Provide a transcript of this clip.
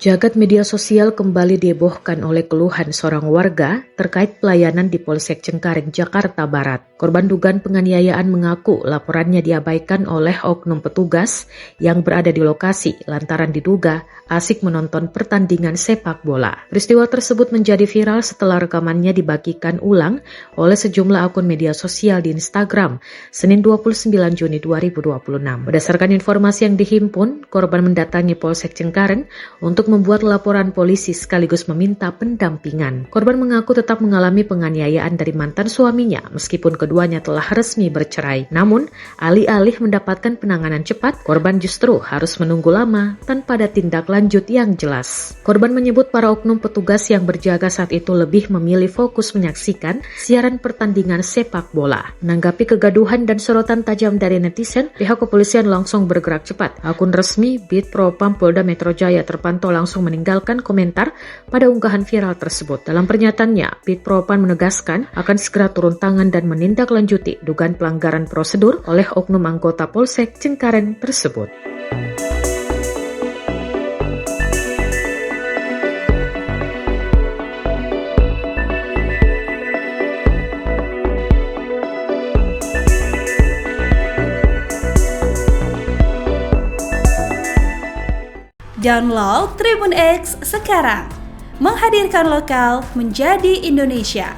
Jagat media sosial kembali dihebohkan oleh keluhan seorang warga terkait pelayanan di Polsek Cengkareng, Jakarta Barat. Korban dugaan penganiayaan mengaku laporannya diabaikan oleh oknum petugas yang berada di lokasi lantaran diduga asik menonton pertandingan sepak bola. Peristiwa tersebut menjadi viral setelah rekamannya dibagikan ulang oleh sejumlah akun media sosial di Instagram Senin 29 Juni 2026. Berdasarkan informasi yang dihimpun, korban mendatangi Polsek Cengkareng untuk membuat laporan polisi sekaligus meminta pendampingan. Korban mengaku tetap mengalami penganiayaan dari mantan suaminya meskipun keduanya telah resmi bercerai. Namun, alih-alih mendapatkan penanganan cepat, korban justru harus menunggu lama tanpa ada tindak lanjut yang jelas. Korban menyebut para oknum petugas yang berjaga saat itu lebih memilih fokus menyaksikan siaran pertandingan sepak bola. Menanggapi kegaduhan dan sorotan tajam dari netizen, pihak kepolisian langsung bergerak cepat. Akun resmi Bid Propam Polda Metro Jaya terpantau langsung meninggalkan komentar pada unggahan viral tersebut. Dalam pernyataannya, Bid Propam menegaskan akan segera turun tangan dan menindaklanjuti dugaan pelanggaran prosedur oleh oknum anggota Polsek Cengkareng tersebut. Download Tribun X sekarang, menghadirkan lokal menjadi Indonesia.